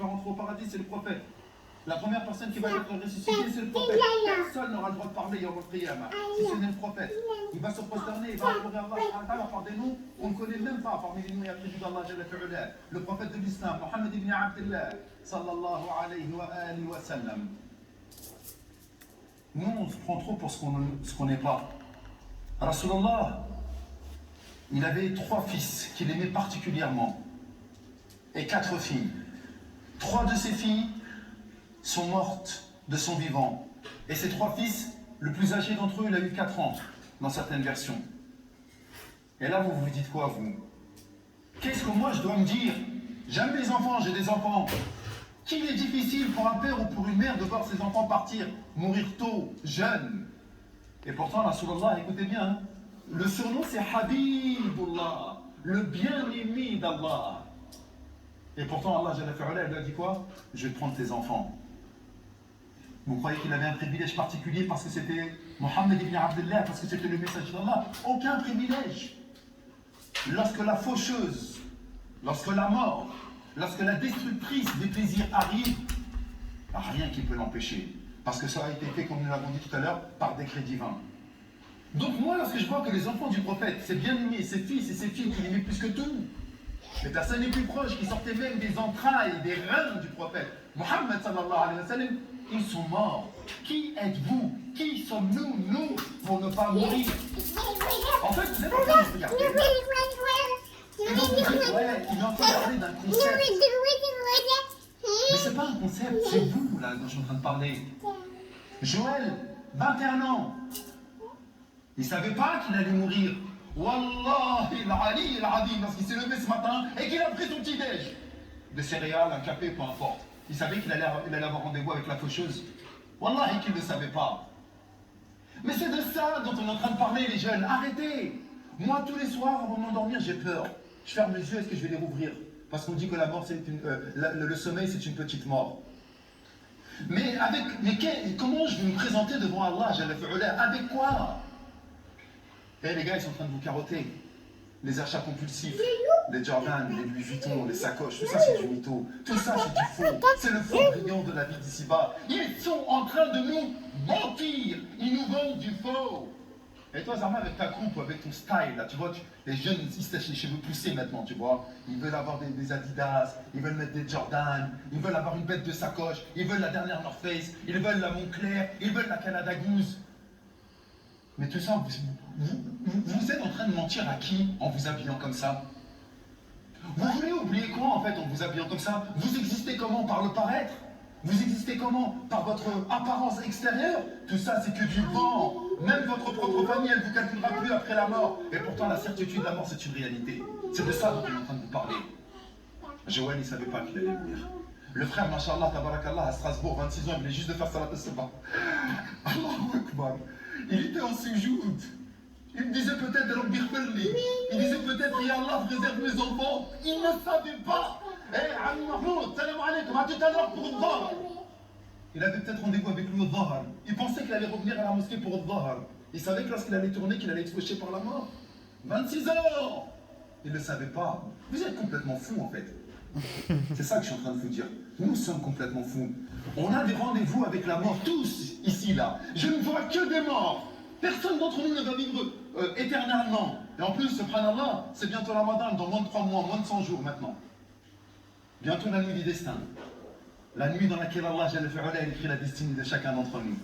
va rentrer au paradis, c'est le prophète. La première personne qui va être ressuscitée, c'est le prophète. Personne n'aura le droit de parler Yawm al-Qiyamah, si ce n'est le prophète. Il va se prosterner, il va implorer Allah par des noms qu'on ne connaît même pas parmi les noms et attributs d'Allah Jalla fi'ala. Le prophète de l'Islam, Mohammed ibn Abdullah, sallallahu alayhi wa alihi wa sallam. Nous, on se prend trop pour ce qu'on n'est pas. Rasulullah, il avait 3 fils qu'il aimait particulièrement et 4 filles. 3 de ses filles sont mortes de son vivant. Et ces 3 fils, le plus âgé d'entre eux, il a eu 4 ans, dans certaines versions. Et là, vous vous dites quoi, vous? Qu'est-ce que moi je dois me dire? J'aime les enfants, j'ai des enfants. Qu'il est difficile pour un père ou pour une mère de voir ses enfants partir, mourir tôt, jeunes. Et pourtant, Rasulullah, écoutez bien, hein, le surnom c'est Habibullah, le bien-aimé d'Allah. Et pourtant, Allah Jalla fi'ala, il lui a dit quoi? Je vais prendre tes enfants. Vous croyez qu'il avait un privilège particulier parce que c'était Mohammed ibn Abdullah, parce que c'était le messager d'Allah? Aucun privilège. Lorsque la faucheuse, lorsque la mort, lorsque la destructrice des plaisirs arrive, il n'y a rien qui peut l'empêcher. Parce que ça a été fait, comme nous l'avons dit tout à l'heure, par décret divin. Donc moi, lorsque je vois que les enfants du prophète, ses bien-aimés, ses fils et ses filles qu'il aimait plus que tout, les personnes les plus proches qui sortaient même des entrailles, des reins du prophète, Mohammed sallallahu alayhi wa sallam, ils sont morts. Qui êtes-vous? Qui sommes-nous, nous, pour ne pas mourir? En fait, vous êtes en train de regarder. Et donc vous dites, ouais, il est en train de parler d'un concept. Mais c'est pas un concept, c'est vous, là, dont je suis en train de parler. Joël, 21 ans. Il ne savait pas qu'il allait mourir. Wallahi al-Ali al-Adim, parce qu'il s'est levé ce matin et qu'il a pris son petit-déj. De céréales, un café, peu importe. Il savait qu'il allait avoir rendez-vous avec la faucheuse. Wallahi qu'il ne le savait pas. Mais c'est de ça dont on est en train de parler, les jeunes. Arrêtez. Moi, tous les soirs, avant de m'endormir, j'ai peur. Je ferme les yeux, est-ce que je vais les rouvrir? Parce qu'on dit que la mort, c'est le sommeil, c'est une petite mort. Mais comment je vais me présenter devant Allah, Jalla fi'ala? Avec quoi? Eh les gars, ils sont en train de vous carotter. Les achats compulsifs, les Jordan, les Louis Vuitton, les sacoches, tout ça c'est du mytho. Tout ça c'est du faux. C'est le faux brillant de la vie d'ici-bas. Ils sont en train de nous mentir. Ils nous vendent du faux. Et toi, Zarma, avec ta coupe, avec ton style, là, tu vois, les jeunes, ils se lèchent les cheveux poussés maintenant, tu vois. Ils veulent avoir des Adidas, ils veulent mettre des Jordan, ils veulent avoir une bête de sacoche, ils veulent la dernière North Face, ils veulent la Moncler, ils veulent la Canada Goose. Mais tout ça, vous êtes en train de mentir à qui en vous habillant comme ça? Vous voulez oublier quoi en fait en vous habillant comme ça? Vous existez comment? Par le paraître? Vous existez comment? Par votre apparence extérieure? Tout ça c'est que du vent. Même votre propre famille, elle ne vous calculera plus après la mort. Et pourtant la certitude de la mort c'est une réalité. C'est de ça dont on est en train de vous parler. Joël il ne savait pas qu'il allait mourir. Le frère, Masha'Allah, Tabarakallah, à Strasbourg, 26 ans, il venait juste de faire Salat al-Sabah. Allahu Akbar. Il était en sujoud. Il me disait peut-être Rabbi Khfirli. Il disait peut-être Ya Allah préserve mes enfants. Il ne savait pas. Eh, Ami Mahmoud, salam alaikum, à tout à l'heure pour le Dhahar. Il avait peut-être rendez-vous avec lui au Dhahar. Il pensait qu'il allait revenir à la mosquée pour le Dhahar. Il savait que lorsqu'il allait tourner, qu'il allait être fauché par la mort. 26 ans. Il ne le savait pas. Vous êtes complètement fous en fait. C'est ça que je suis en train de vous dire. Nous sommes complètement fous. On a des rendez-vous avec la mort, tous, ici, là. Je ne vois que des morts. Personne d'entre nous ne va vivre éternellement. Et en plus, subhanallah, c'est bientôt la Ramadan, dans moins de 3 mois, moins de 100 jours maintenant. Bientôt la nuit du destin. La nuit dans laquelle Allah Jalla fi'ala écrit la destinée de chacun d'entre nous.